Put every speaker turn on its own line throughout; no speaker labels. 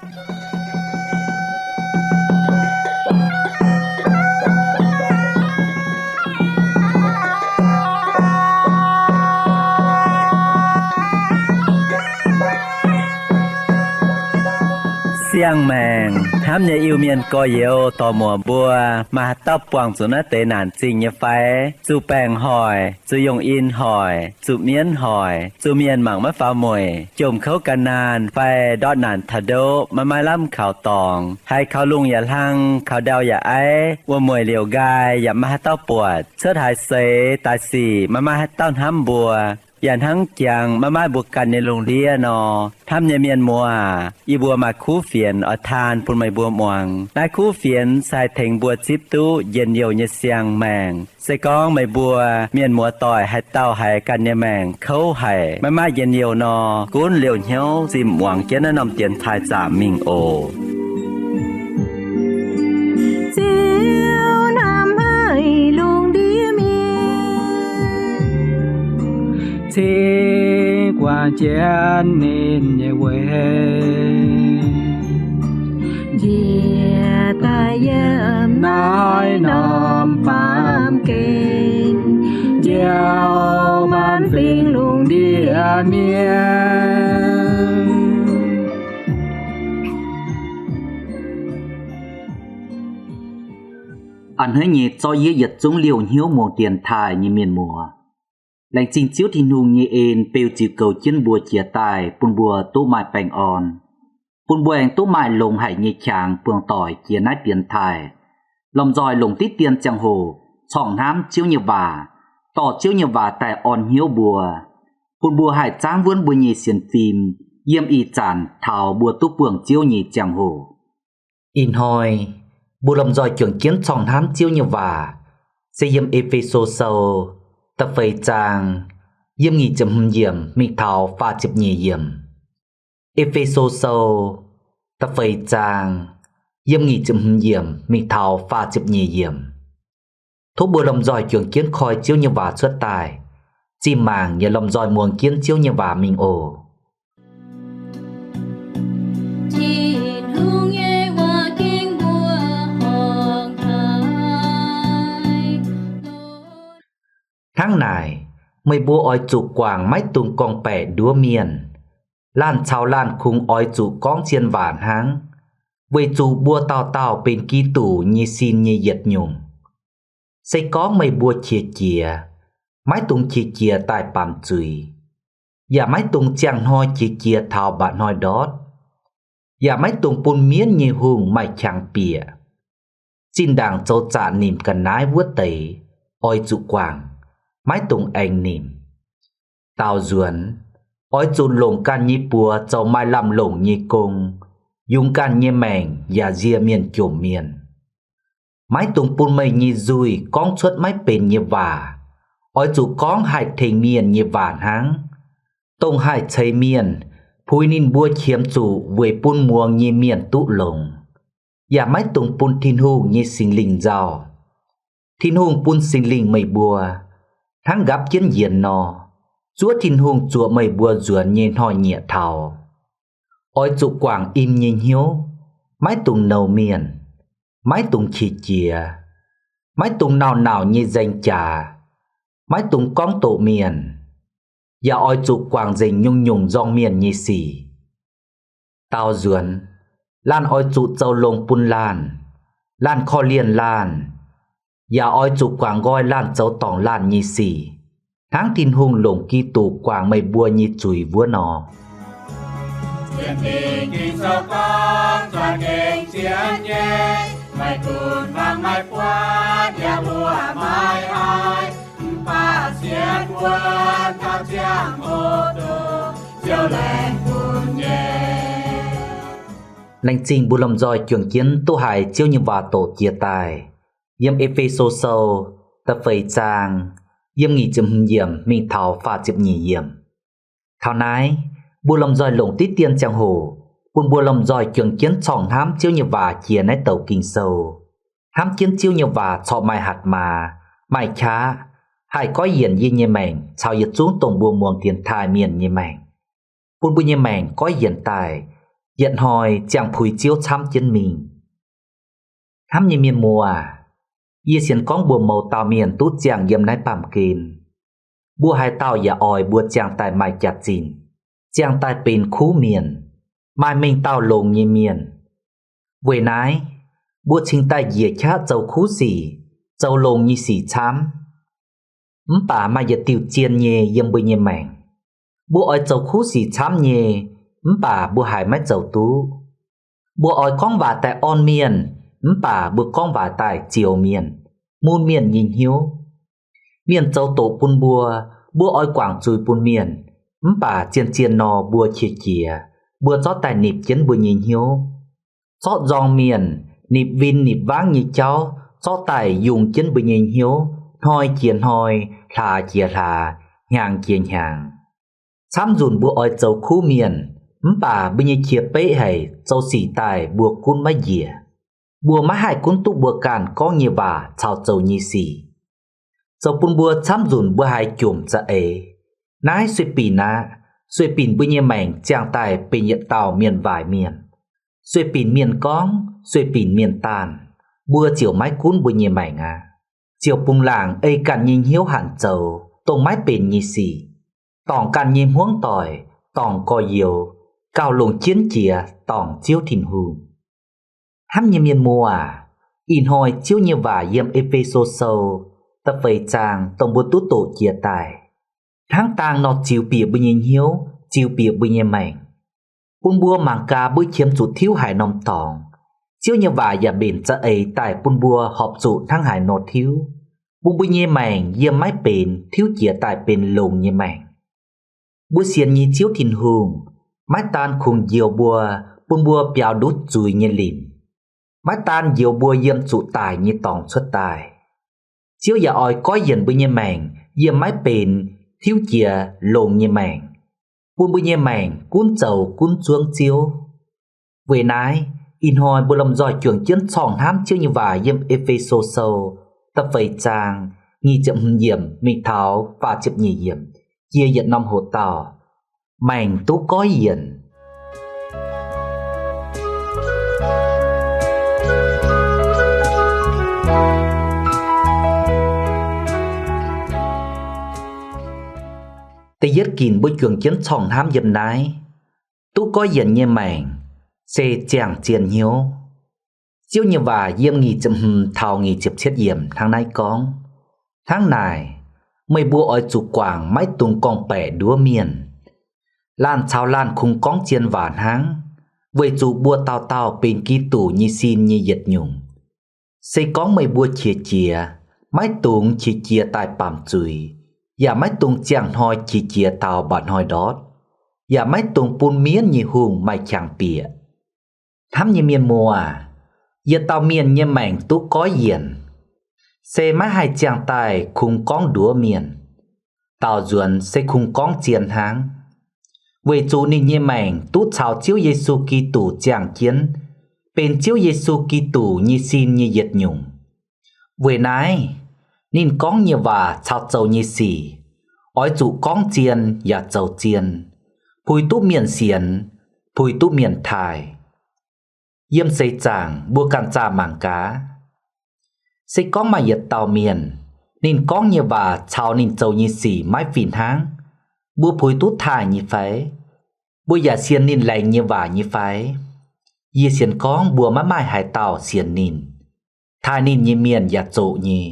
เสียงแมงห้ามอย่าอิวเมียนก็เยวต่อหมัวบัวมาตับปวงสุนัขเตนานจริงอย่าไฟจูแปงหอยจูยงอินหอยจูเมียนหอยจูเมียนหมังมะฟ้ามวยจมเข้ากันนานไฟดอดนานทะโดมาไม้ล่ำข่าวตองให้เขาลุงอย่าลังเขาดาวอย่าไอว่ามวยเหลียวกายอย่ามาให้เต้าปวดเสื้อถ่ายเสตายสี่มาให้เต้าห้ำบัวอย่างทั้งเจียงมาบุกกันในโรงเรียนอทำเยเมียนมัวอีบัวมาคู่เฟียนอทานปุ่นไม่บัวมวงได้คู่เฟียนใส่เถงบัวจิบตู้เย็นเยียวเยเสียงแมงใส่กองไม่บัวเมียนมัวต่อยให้เต้าให้กันเยแมงเขาให้มาเย็นเยียวนอกุ้นเหลียวเหี้ยวจิมหวังเจนนำเตียนทายจ่ามิงโอ
เจียวนำให้ลุงดีมี
chỉ qua chén nên nhẹ quê
Dìa ta dâm
nói nòm
phàm kinh
gieo ban phiền luôn đi miên
anh hơi nhẹ cho dễ giật chúng liều hiếu mùa tiền thải như miền mùa lành trình chiếu thì nung như ên bêu chịu cầu chân bùa chia tài bùn bùa tô mài bành on bùn bùa anh tô mài lồng hại như chàng phương tỏi chia nát tiền thải lòng dòi lồng tít tiền chẳng hồ chỏng nám chiếu như vả tỏ chiếu như vả tại on hiếu bùa bùn bùa hại tráng vươn bùa nhị xiên phim yêm y chản thảo bùa tú phường chiếu nhị chẳng hồ in hoi bùa lòng dòi trưởng kiến chỏng nám chiếu như vả xây yêm epheso sâu tập phây chàng yếm nghỉ chấm yểm mị thảo pha chụp nhì yểm epheso sâu tập phây chàng yếm nghỉ chấm yểm mị thảo pha chụp nhì yểm thốt bùa lòng giỏi trường kiến khoi chiếu như vả xuất tài chim màng nhờ lòng giỏi muồng kiến chiếu như vả mình ổ tháng này mây bùa ói trụ quàng mách tung con bẻ đúa miền lan chào lan khung ói trụ con chiên vạn háng với trụ bùa tào tào bên ký tủ như xin như giật nhung xây có mây bùa chia chia mái tung chia chia tại bàn chùi và mái tung chàng hoi chia chia thảo bạn hoi đót và mái tung bùn miến như hùng mày chàng bìa xin đảng châu trả nìm cần nái vuốt tẩy ói trụ quàng mái tung anh nìm tao duẩn ói chun lồng can nhị bùa châu mai làm lồng nhị cung dùng can nhị mèng và ria miền kiểu miền mái tung bùn mây nhị dùi con xuất mái bền nhị vả ói chủ con hại thình miền nhị vản háng tông hại xây miền phui nín bùa chiếm chủ với bùn muông nhị miền tụ lồng và mái tung bùn thiên hùng nhị sinh linh giàu thiên hùng bùn sinh linh mây bùa tháng gặp chiến diện nò chúa thiên hùng chúa mây bùa ruột nhìn hỏi nhẹ thảo ôi trụ quảng im nhìn hiếu mái tung nầu miền mái tung chỉ chìa mái tung nào nào như danh trà mái tung con tổ miền và ôi trụ quảng dình nhung nhung dòng miền như xỉ tao duẩn lan ôi trụ châu lông pun lan kho liền lan và ôi trụ quảng gọi lan châu tỏng lan như xỉ tháng tin hùng lồng kỳ tù quảng mây bùa như chùi vua nọ
chiến tình kinh sâu con toàn kinh chiến nhé mày cùn vang mày qua nhà bùa mai ai pa chiến quân ta chiang ô tô chiều lên cùn nhé
lành trình bù lầm dòi trường kiến tô hải chiêu như và tổ chia tài yếm epheso sâu tập phẩy chàng yếm nghỉ chấm yểm mình thảo pha chụp nhì yểm thảo nái bùa lầm dòi lồng tít tiên chàng hồ bùn bùa lầm dòi trường kiến chỏng hám chiêu như và chia nái tàu kinh sâu hám kiến chiêu như và chọ mai hạt mà mai chá hai có hiển như như mèn chào yết xuống tổng bùa muồng tiền thai miền như mèn bùn bùa như mèn có hiển tài Hiện hỏi chàng phùi chiếu chăm chân mình. Hám như miền mùa Yê xiên con bùa màu tàu miền tốt chàng yếm nái bàm kên. Bùa hai tàu giả ỏi bùa chàng tài mai chặt chìn. Chàng tài bên khu miền. Mai mình tàu lồng như miền. Với nái bùa chính tài dìa chá dâu khu xỉ. Dâu lồng như xỉ chám. Bà mai dìa tiểu chiên nhê yếm bùi nhê mảnh. Bùa ỏi dâu khu xỉ chám nhê. Bà bùa hai mách dâu tú. Bùa ỏi con bà tại on miền. Bà bùa con bà tại chiều miền. Môn miền nhìn hiếu. Miền châu tổ bùn bùa ỏi quảng chùi bùn miền. Bà chiên chiên nò bùa chìa chìa. Bùa chót tài nịp chiến bùa nhìn hiếu. Chót dòng miền. Nịp vin nịp váng như cháu. Chót tài dùng chiến bùa nhìn hiếu. Hoi chiên hoi. Thà chìa thà. Nhàng chiên nhàng. Xám dùn bùa ỏi châu khu miền. Bà bùa như chìa bế hay. Châu xỉ tài bùa cún má dìa. Bùa má hai cún túc bùa càn có như bà chào châu như xỉ. Châu bùn bùa xám dùn bùa hai chùm ra ế. Nái xuy bì ná. Xuy bìn bùa như mảnh chàng tài bì nhận tàu miền vài miền. Xuy bìn miền con. Xuy bìn miền tàn. Bùa chiều mái cún bùa như mảnh Chiều bùn làng ây càn nhìn hiếu hẳn châu. Tông mái bền như xỉ. Tòng càn nhìn huống tỏi. Tòng co diều. Cao lùng chiến chìa. Tòng chiếu thìn hùm. Hám như miền mùa in hồi chiếu như vả yếm Epheso sâu. Tập vầy chàng tổng bố tốt tổ chia tài. Tháng tàng nọt chiếu bìa bùi nhìn hiếu. Chiếu bìa bùi nhìn mảnh. Bùn bùa màng ca bùi chiếm chủ thiếu hải nông tòng. Chiếu như vả giả bền cha ấy tại bùn bùa họp chủ thang hải nọt thiếu. Bùn bùi nhìn mảnh yếm mái bền thiếu chia tài bền lùng như mảnh. Bùi xiên như chiếu thìn hùng. Mái tan khung diều bùa. Bùn bùa bèo đút dùi như lìm. Mái tan diều bùa yếm chủ tài như tòng xuất tài. Chiếu giả ỏi có dần bùi như mảnh. Yếm mái bền thiếu chìa lồn như mảnh. Bùn bùi như mảnh cún chầu cún chuông chiếu. Về nái in hồi bùa lòng giỏi chuyển chiến sòng hám chiếu như vả yếm Epheso sâu. Tập vầy chàng nghi chậm hưng yểm mị tháo và chậm nhì yểm. Chia dẫn năm hồ tàu. Mảnh tú có yển. Tây yết kìn bối cường chiến sòng hám dâm nái. Tú có yển như mảnh. Xê chàng chiên hiếu. Chiếu như vả yếm nghi chậm hưng thảo nghi chụp chết yểm tháng nay con. Tháng này mây bùa ỏi chủ quảng mái tung con bẻ đúa miền. Lan chào lan khung con chiên vạn háng. Với chủ bùa tàu tàu bên ký tủ như xin như dệt nhung. Xây có mây bùa chia chia. Mái tung chia chia tại bàm chùi. Và mái tung chàng hoi chia chia tàu bạn hoi đót. Và mái tung bùn miến như hùng mày chàng bịa. Thám như miền mùa Giờ tàu miền như mảnh tú có yển. Xe mái hai chàng tài khung con đúa miền. Tàu duẩn sẽ khung con chiên háng. Về chủ ninh như mảnh tú chào chiếu Giê-xu Kitô chàng chiến. Bên chiếu Giê-xu Kitô như xin như dệt nhung. Về nái ninh con như vả chào châu như xỉ. Ói chủ con chiên và châu chiên. Phùi tú miền xiên. Phùi tú miền thải. Yếm xây chàng bùa càn trà mảng cá. Xây con mà yết tàu miền. Ninh con như vả chào ninh châu như xỉ mái phìn háng. Bùa phùi tú thải như phái. Bùa giả xiên ninh lành như vả như phái. Yê xiên con bùa má mai hải tàu xiên ninh. Thải ninh như miền giả trộ như.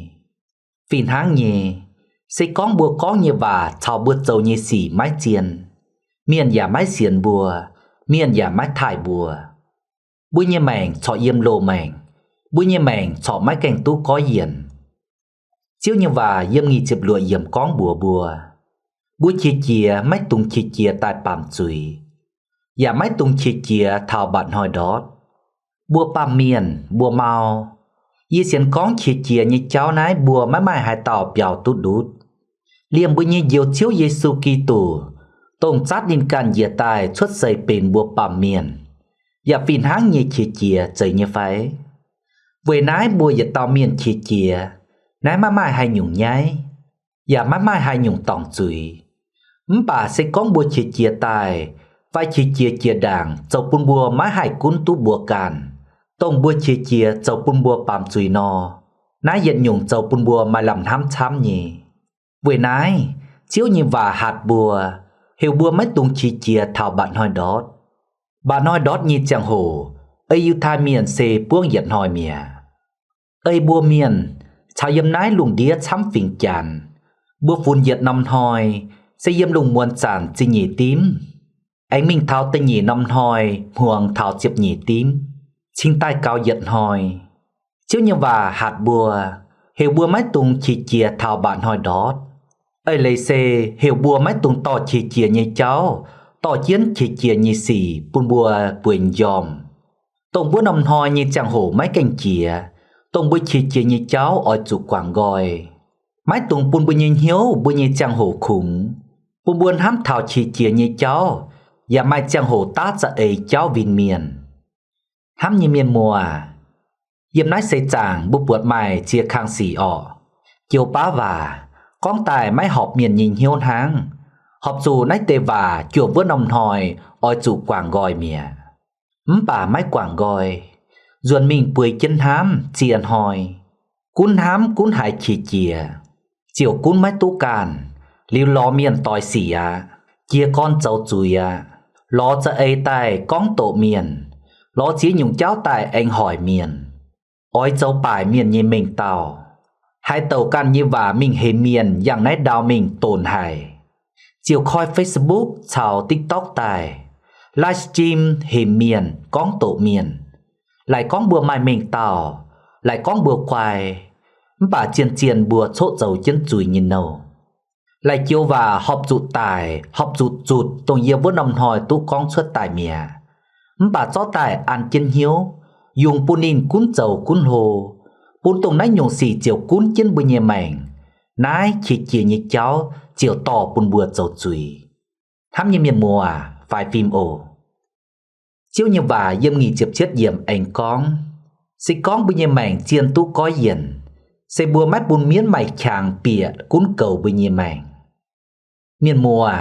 Phìn háng như. Xây con bùa con như vả chào bùa châu như xỉ mái chiên. Miền giả mái xiên bùa. Miền giả mái thải bùa. Bùi như mảnh cho yếm lô mảnh. Bùi như mảnh cho mái cành tú có yển. Chiếu như vả yếm nghi chịp lụa yếm con bùa bùa. Bùi chia chia mái tung chia chia tại bàm chùi. Và mái tung chia chia thảo bạn hồi đót. Bùa bàm miền, bùa mau. Yê xiên con chia chia như cháu nái bùa mái mai hai tàu bèo tút đút. Liêm bùi như diều chiếu Giê-xu Kitô. Tông chát ninh can dìa tài xuất xây bền bùa bàm miền. Và phìn háng như chia chia chơi như phái. Về nái bùa dệt tàu miền chia chia. Nái má mai hai nhung nhái. Và má mai hai nhung tòng chùi. Bà sẽ có bùa chia chia tài. phải chia chia đảng châu bún bùa mái hải cún tú bùa càn tông bùa chia châu bún bùa bàm chùi nò nái giận nhung châu bún bùa mà làm hám chám nhỉ với nái chiếu như và hạt bùa hiểu bùa mấy tung chia thảo bạn hỏi đót như chẳng hồ ấy yêu thai miền xê buông giận hỏi mìa ấy bùa miền chào yếm nái lùng đĩa chám phình chàn bùa phun giận năm hỏi sẽ yếm lùng muôn chàn chỉ nhỉ tím anh mình tháo tên nhỉ năm hỏi huồng tháo chụp nhỉ tím chính tay cao giận hỏi chiếu như và hạt bùa hiểu bùa mấy tung chia thảo bạn hỏi đót ấy lấy xê hiểu bùa mấy tung to chia như cháu tỏ chiến chia như xì bùn bùa bùn dòm tổng bùa nằm hoi như chẳng hổ mấy canh chia tổng bùa chia như cháu ở chủ quảng gọi mấy tung bùn bùa như hiếu bùa như chẳng hổ khủng bùn buồn hám thảo chia như cháu và mai chẳng hổ tát ra ấy cháu vinh miền hám như miền mùa yếm nói xây chàng bùa buộc mày chia khang xỉ ỏ chiều bá và con tài mấy họp miền nhìn hiếu háng họp dù nách tê và chùa vữa nòng hỏi oi chủ quảng gọi mìa bà máy quảng gọi ruồn mình bưởi chân hám chiền hỏi cún hám cún hải chia chiều cún máy tú càn liu lò miền tòi xỉ chia con cháu chùi lò cho ấy tài con tổ miền lò chỉ nhung cháu tài anh hỏi miền oi cháu bài miền như mình tàu hai tàu can như và mình hề miền dạng nét đào mình tổn hại chiều coi Facebook chào TikTok tài livestream hề miền con tổ miền lại con bùa mai mình tàu lại con bùa quài bà chiên bùa chốt dầu chân chùi nhìn nâu lại chiều và họp dụt tài họp dụt tổng nhiều vốn nòng hỏi tú con xuất tài mìa bà cho tài ăn chân hiếu dùng punin cún dầu cún hồ bún tổng nãy nhung xì chiều cún chân bùi nhẹ mảnh nái chia như cháu chiều to bùn bùa dầu chùi hám như miền mùa phải phim ổ chiếu như và yếm nghỉ chụp chết yểm ảnh con sẽ con bùi nhẹ mảnh chiên tú có hiền sẽ bùa mắt bùn miến mày chàng bịa cún cầu bùi nhẹ mảnh miền mùa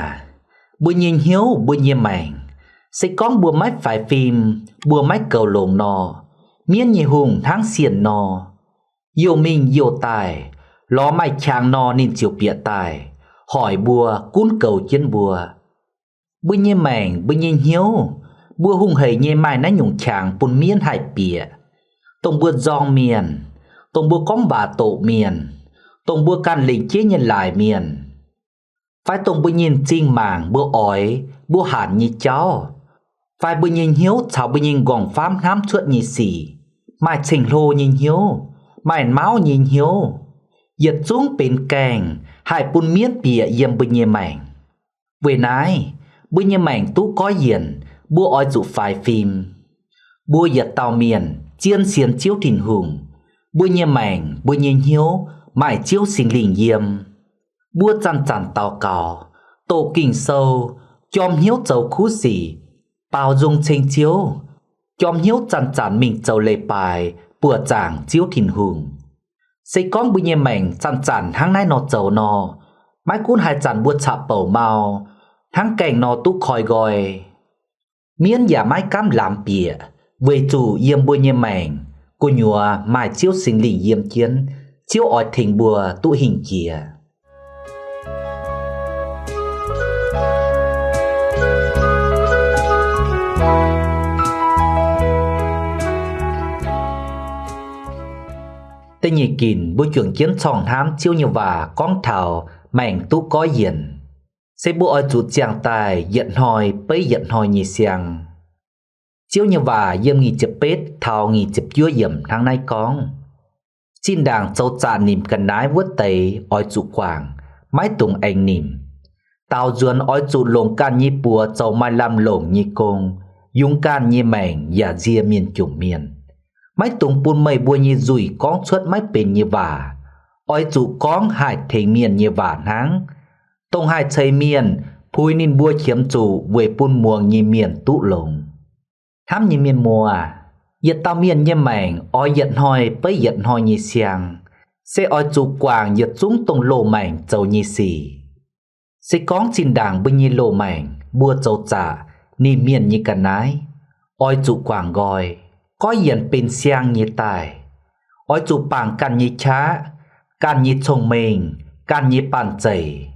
bùi nhìn hiếu bùi nhẹ mảnh sẽ con bùa mắt phải phim bùa mắt cầu lồng nò miến nhẹ hùng tháng xiền nò yêu mình yêu tài ló mày chàng nò nên chiều bịa tài hỏi bùa cún cầu chân bùa bùi nhẹ mảnh bùi nhìn hiếu bùa hùng hầy nhẹ mày nãy nhung chàng bùn miến hải bịa tổng bùa giong miền tổng bùa con bà tổ miền tổng bùa can lĩnh chế nhân lại miền phải tổng bùa nhìn chinh màng bùa ói bùa hẳn như cháu phải bùa nhìn hiếu cháu bùa nhìn gòng phám hám chuột như xỉ mày chỉnh lô nhìn hiếu mày máu nhìn hiếu giật xuống bên kèng hai bùn miết bịa yếm bùa nhẹ mảnh về nái bùa nhẹ mảnh tú có hiền bùa ói dụ phải phim bùa giật tàu miền chiên xiên chiếu thìn hùng bùa nhẹ mảnh bùa nhẹ hiếu mày chiếu sinh linh yếm bùa chăn tàu cào tổ kinh sâu chom hiếu dầu khú xỉ bao dung chênh chiếu chom hiếu chăn mình dầu lê bài bùa chàng chiếu thìn hùng xây con bùi nhẹ mảnh chăn hang nái nọ dầu nọ mái cún hai chăn bùa chạp bầu mau hang cảnh nọ tú khoi gọi miễn giả mái cam làm bịa về chủ yếm bùi nhẹ mảnh cô nhùa mài chiếu sinh linh yếm chiến chiếu ỏi thình bùa tú hình kìa tên nhị kìn bùi trưởng chiến sòng hám chiếu như và con thảo mảnh tú có hiền sẽ bùa ỏi chủ chàng tài giận hỏi bấy giận hỏi nhị xiang chiếu như và yếm nghỉ chụp bết thao nghỉ chụp dưa yểm tháng nay con xin đàng châu trà nìm cần nái vớt tây ỏi trụ quảng mái tùng anh nìm tao duôn ỏi trụ lồng can nhi bùa châu mai làm lồng nhi công dung can nhi mảnh và ria miền chủng miền mái tùng bùn mây bùa nhi rủi con suốt mái bền như vả ỏi trụ con hại thể miền như vả nắng tông hại chơi miền phui nín bùa chiếm trụ về bùn muồng nhi miền tụ lồng hám như miền mùa giật tao miền như mảnh oi giận hỏi bấy giận hỏi như xiang sẽ oi chủ quảng giật chúng tông lô mảnh dầu như xì sẽ con xin đàng bưng như lô mảnh bùa dầu trả ni miền như cả nái oi chủ quảng gọi có hiện bên xiang như tài oi chủ bảng can như chá can như trông mình can như bàn chảy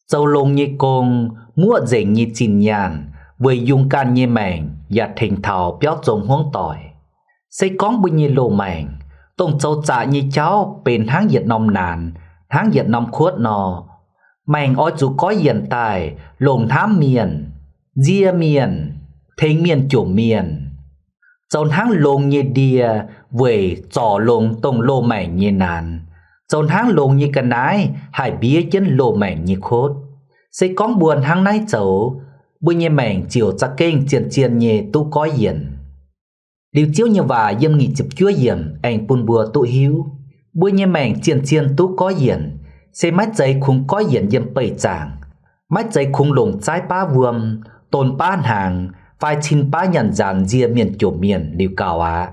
châu lông như công mua dành như chìm nhàn với dùng can như mèn và thỉnh thảo béo trông hoang tỏi xây con bưng như lô mèn tông châu trả như cháu bên tháng Việt Nam nàn tháng Việt Nam khuất nò mèn oi chủ có hiện tài lồng thám miền dia miền thính miền chủ miền châu tháng lông như đìa về trò lông tông lô mèn như nàn châu tháng lông như cái nái hải bía chân lô mèn như khốt xây con buồn tháng nay châu bưng như mèn chiều chắc kênh chiên chiên như tu có hiện điều chiếu như và dâm nghị chụp chúa hiểm anh bùn bùa tụ hiếu bùa như mèn chiên chiên tú có hiển xe mát giấy khung có hiển dâm bầy chàng mát giấy khung lồng trái ba vuông tồn ba hàng phải chín ba nhận dàn ria miền chỗ miền liều cao á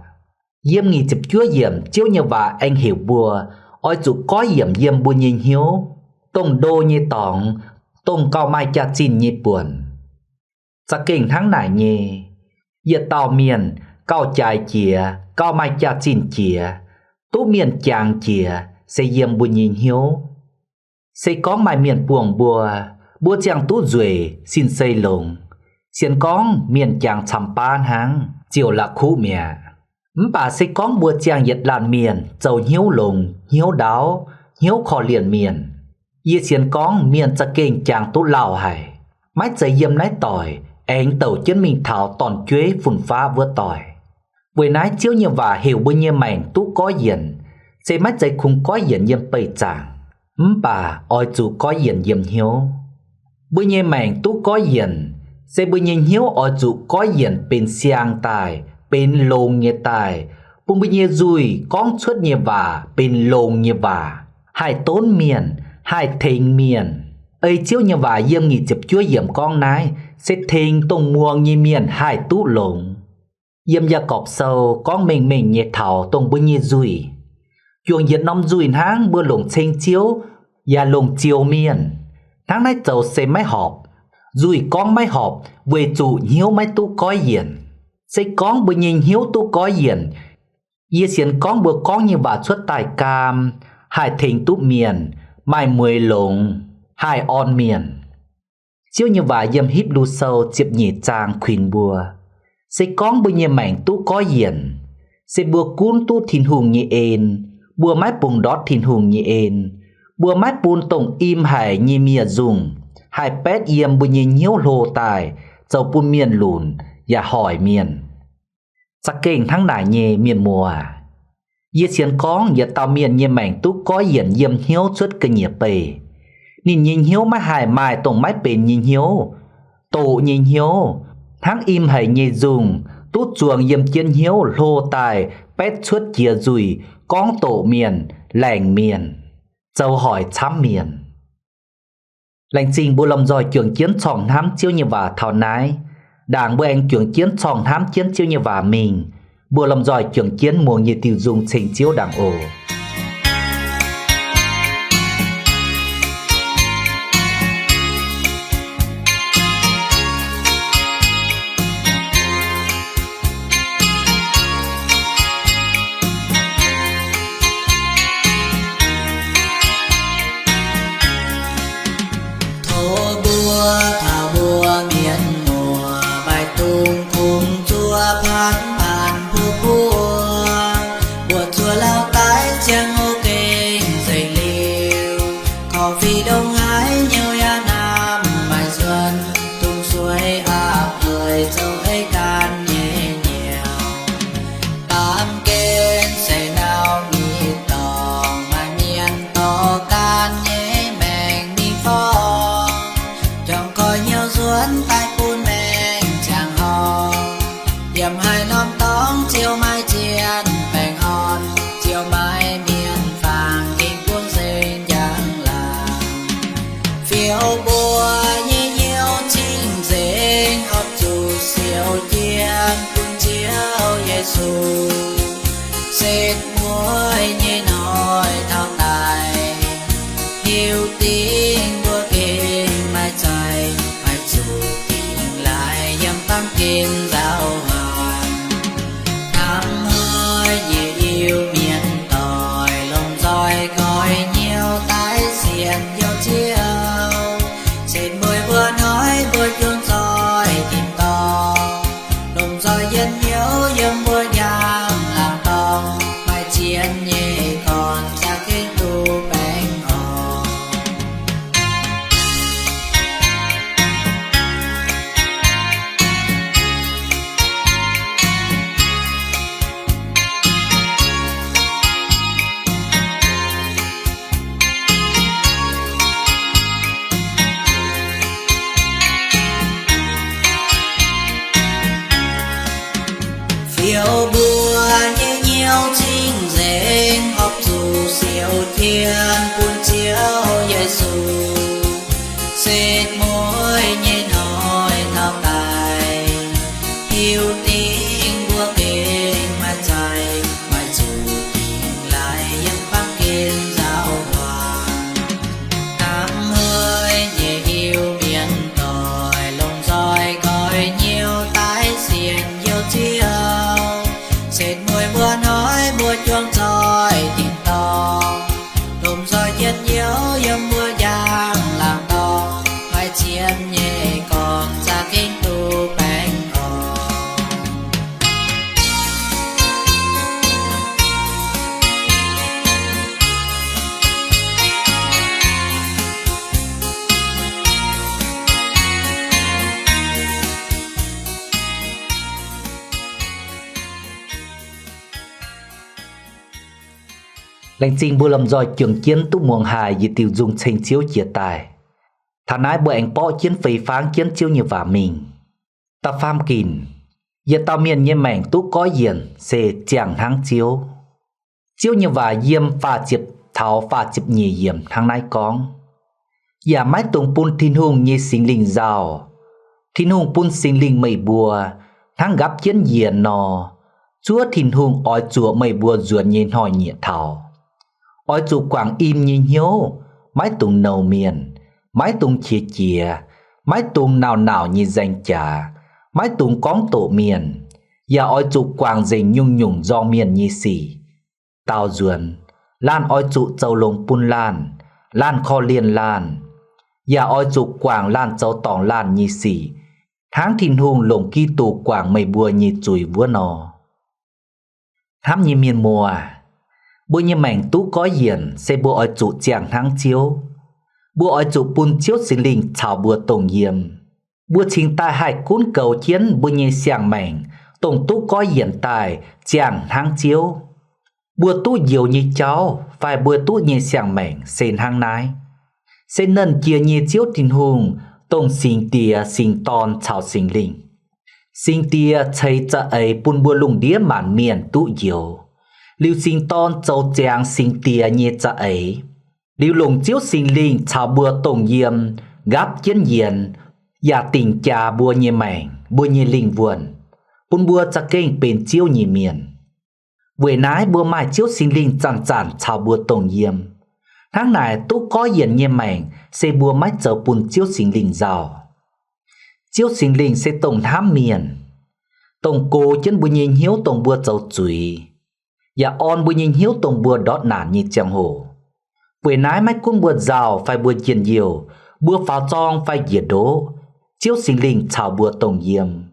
dâm nghị chụp chúa hiểm chiếu như và anh hiểu bùa ôi chủ có hiểm dâm bùa nhìn hiếu tông đô như tỏng tông cao mai cha chín như buồn sa kinh tháng nải nhì nhiệt tàu miền cao chạy chìa cao mai cha chín chìa tú miền chàng chìa sẽ dâm bùa nhìn hiếu sẽ có mai miền buồng bùa chàng tú duệ xin xây lồng xiên con miền chàng chăm pan háng chiều là khu mẹ bà sẽ có bùa chàng nhiệt làn miền dầu hiếu lồng hiếu đáo hiếu khó liền miền ye xiên con miền cha kinh chàng tú lào hải mái giấy dâm nái tỏi anh tàu chân mình thảo toàn chuế phun phá vỡ tỏi với nái chiếu như và hiểu bữa như mảnh tú có hiển sẽ mắt giấy không có hiển dâm bầy chàng bà oi chủ có hiển dâm hiếu bữa như mảnh tú có hiển sẽ bữa như hiếu oi chủ có hiển bên xiang tài bên lông như tài bụng bữa như dùi con suốt như và bên lông như và hai tốn miền hai thình miền ấy chiếu như và dâm nghị chụp chúa hiểm con nái sẽ thình tông muông như miền hai tú lồng dâm gia cọp sâu con mình nhiệt thảo tông bữa như dùi chuồng nhiệt năm dùi tháng bữa lồng chênh chiếu và lồng chiều miền tháng nay dầu sẽ máy họp dùi con máy họp về chủ hiếu máy tú có hiển sẽ con bữa nhìn hiếu tú có hiển ye xiên con bữa con như bà xuất tài cam hai thình tú miền mai 10 lồng hai on miền chiếu như bà dâm hít đu sâu chịp nhị trang khuyên bùa sẽ con bữa như mảnh tú có hiển sẽ bùa cún tú thìn hùng như ên bùa mái bùng đót thìn hùng như ên bùa mái bùn tổng im hải như mìa dùng hai pét yếm bùa như nhiêu lô tài dầu bùn miền lùn và hỏi miền sắc kênh tháng nải nhê miền mùa ye xiên con ye tao miền như mảnh tú có hiển yếm hiếu suốt cơ nhịp bề nhìn nhìn hiếu mái hải mai tổng mái bền nhìn hiếu tổ nhìn hiếu tháng im hải như dùng tút chuồng yếm chiên hiếu lô tài pét suốt chia rùi con tổ miền lành miền châu hỏi chám miền lành trình bố lòng giỏi trưởng chiến trọng thám chiêu như và thảo nái đảng bố anh trưởng chiến trọng thám chiến chiêu như và mình bố lòng giỏi trưởng chiến muộn như tiêu dùng trình chiếu đảng ổ
Xịt muối như nồi thao tài Hiếu tiếng đua kinh mai trời Phải chủ tình lại dâm tăng kinh giao hoàng thắm hơi nhẹ yêu miền tỏi lòng roi coi nhiều tái xiên yêu chiều xin mười vừa nói vừa chuông roi tìm to đồng roi dân nhớ dân vừa giang làm to mai chiến nhẹ còn cha kinh tu bánh hò phiêu bùa như nhiều chính dễ học dù siêu thiên cuốn chiếu Giêsu xịt môi như nói thao tài yêu tiếng bùa kinh mà chạy mà dù tình lại dân phát kinh giáo hoàng thắm hơi nhẹ yêu miền tỏi lòng roi coi nhiều tái xiên yêu chiều xịt môi bữa nói bữa chuông roi tìm to đùm roi chết nhớ dân mưa giang làm to vai chiến nhẹ còn ra kinh tu bánh hò
Lệnh trình bùa làm rồi trường chiến tu muồng hài vì tiêu dùng thành chiếu chia tài. Thà nái bữa anh bỏ chiến phây pháng chiến chiếu như vả mình. Ta pham kìn. Giờ tao miền như mảnh tú có diện sẽ chẳng thắng chiếu. Chiếu như vả diêm pha chịp tháo pha chịp nhì diệm thắng nái con. Giả mái tùng pun thiên hùng như sinh linh rào. Thiên hùng pun sinh linh mây bùa. Thắng gấp chiến diện nò. Chúa thiên hùng ói chúa mây bùa ruột nhìn hỏi nhẹ thảo. Ói chủ quảng im như hiếu, mái tùng nầu miền, mái tùng chia chia, mái tùng nào nào như danh trà, mái tùng cóng tổ miền, và ói chủ quảng dình nhung nhung do miền như xỉ. Tao duẩn, lan ói chủ châu lông pun lan kho liên lan, và ói chủ quảng lan châu tỏng lan như xỉ, tháng thìn hùng lồng kỳ tù quảng mây bùa như chùi vua nò. Thám như miền mùa, bùa như mảnh tú có hiền sẽ bùa ở chủ chàng thắng chiếu. Bùa ở chủ pun chiếu sinh linh chào bùa tổng hiểm. Bùa chính tài hai cuốn cầu chiến bùa như sàng mảnh tổng tú có hiền tài chàng thắng chiếu. Bùa tú nhiều như cháu phải bùa tú như sàng mảnh xên hang nái. Sẽ nâng chia như chiếu tình hùng tổng sinh tìa sinh ton chào sinh linh. Sinh tìa thấy cha ấy pun bùa lùng đĩa màn miền tú nhiều. Lưu sinh ton châu chàng sinh tìa như cha ấy. Lưu lùng chiếu sinh linh chào bùa tổng hiểm gáp chiến hiền. Và tình cha bùa như mảnh bùa như linh vuồn. Pun bùa cha kênh bên chiếu như miền. Buổi nái bùa mai chiếu sinh linh chàn chàn chào bùa tổng hiểm. Tháng này tú có hiền như mảnh sẽ bùa mái châu pun chiếu sinh linh giàu. Chiếu sinh linh sẽ tổng thám miền. Tổng cô chân bùa nhìn hiếu tổng bùa châu chùy. Và on bùa nhìn hiếu tổng bùa đót nản như chẳng hồ. Buổi nái mách cung bùa giàu phải bùa chiến nhiều. Bùa pháo tròn phải diệt đố. Chiếu sinh linh chào bùa tổng hiểm.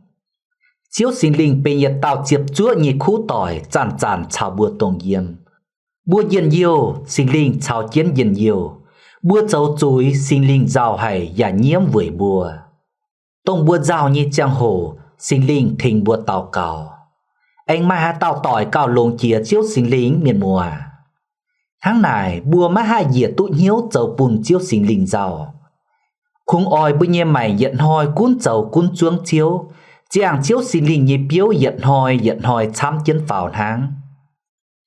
Chiếu sinh linh bên nhiệt tạo chiếp chúa như khu tỏi chàn chàn chào bùa tổng hiểm. Bùa diệt nhiều sinh linh chào chiến diệt nhiều. Bùa châu chúi sinh linh giàu hay và nhiễm với bùa. Tổng bùa giàu như chẳng hồ sinh linh thình bùa tàu cào. Anh mai hạ tàu tỏi cào lông chia chiếu sinh linh miền mùa. Tháng này bùa má hai dìa tụ hiếu châu bùn chiếu sinh linh giàu. Khung oi bùi nhé mày giận hoi cuốn châu cuốn chuông chiếu. Chàng chiếu sinh linh như biếu giận hoi chám chân vào tháng.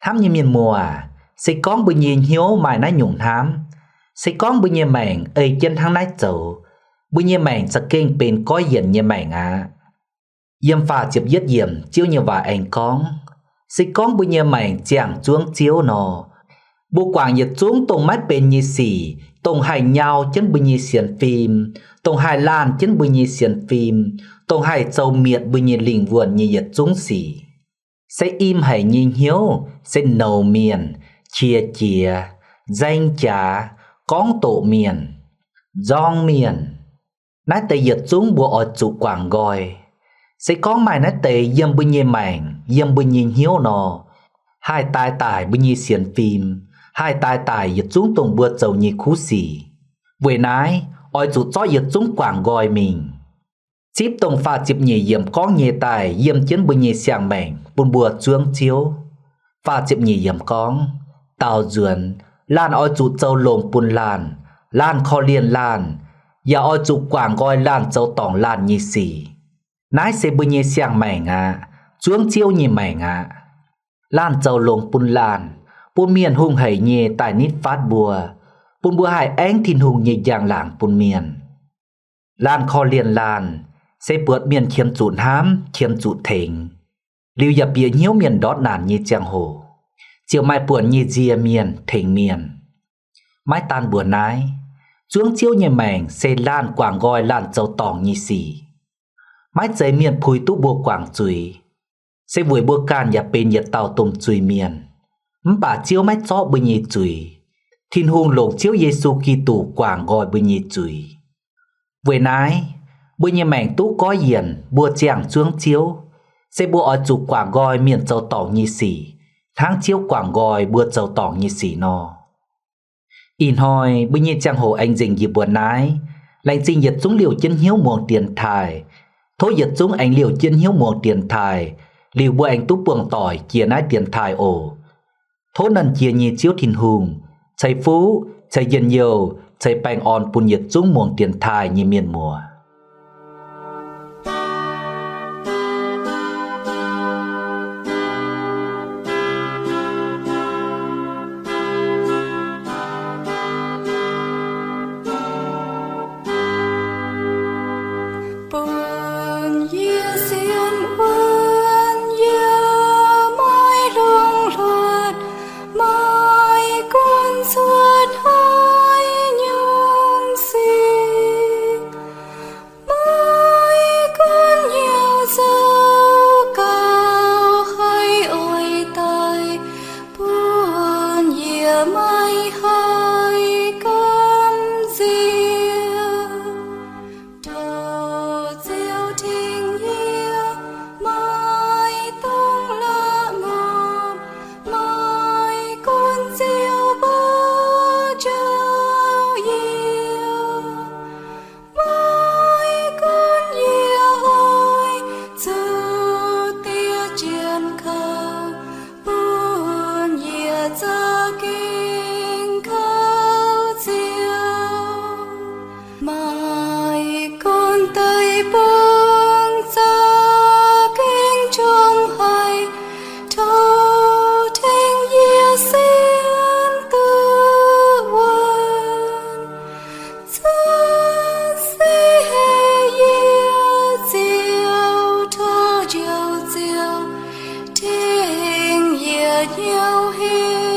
Thám như miền mùa sẽ con bùi nhé hiếu mày nái nhung thám. Sẽ con bùi nhé mày ơi chân tháng nái châu. Bùi nhé mày sẽ kênh bên có giận nhé mày á. Yếm phà chịp giết yếm chiếu như vài anh con. Sẽ con bùi nhé mày chàng chuông chiếu nò. Bố quảng nhiệt xuống tông mát bên như xỉ. Tông hành nhau chân bùi nhé xiên phim. tông hai lan chân bùi nhì xiên phim tông hai châu miệt bùi nhì lình vườn nhì yết chúng xỉ sẽ im hay nhì hiếu sẽ nầu miền chia chia danh trả con tổ miền giong miền nát tây yết chúng bùa ở chủ quảng gọi sẽ có mày nát tây yếm bùi nhì mảnh yếm bùi nhì hiếu nọ hai tai tài bùi nhì xiên phim hai tai tài yết chúng tông bùa châu nhì khú xỉ với nái ôi chủ cho yết chúng quảng gọi mình chip tông pha chip nhì yếm con nhì tài yếm chiến bùi nhì xiang mảnh bùn bùa chuông chiếu pha chip nhì yếm con tàu duyên lan ôi chủ châu lồng bùn lan kho liên lan ya ôi chủ quảng gọi lan châu tòng lan nhì xỉ nái sẽ bùi nhì xiang mảnh chuông chiếu nhì mảnh lan châu lồng bùn miền hung hầy nhì tài nít phát bùa bùn bùa hải ánh thìn hùng nhì giang làng bùn miền lan kho liên lan sẽ bớt miền khiêm chụn hám khiêm chụn thỉnh lưu dập bia nhiễu miền đót nản như giang hồ chiều mai buồn như dìa miền thỉnh miền mái tan buồn nái chuông chiếu nhẹ mảnh sẽ lan quảng gọi lan châu tòng như xỉ mái giấy miền phùi tụ bùa quảng chùi sẽ vùi bùa can và bên nhiệt tàu tôm chùi miền bà chiếu mái chó bùi nhì chùi thiên hùng lồng chiếu Giêsu Kitô quảng gọi bùi nhì chùi với nái bùi nhì mảnh tú có hiền bùa chàng chuông chiếu sẽ bùa ở chủ quảng gọi miền châu tòng như xỉ tháng chiếu quảng gọi bùa châu tòng như xỉ nọ in hoi bùi nhì chàng hồ anh dình dịp buồn nái lành dình giật chúng liều chân hiếu muồng tiền thải thôi giật chúng anh liều chân hiếu muồng tiền thải liều bùa anh tú buồng tỏi chia nái tiền thải ổ thố nần chia nhì chiếu thiên hùng chạy phú chạy dân nhiều chạy bành on bùn nhiệt chúng muồng tiền thải như miền mùa
nhiều hiền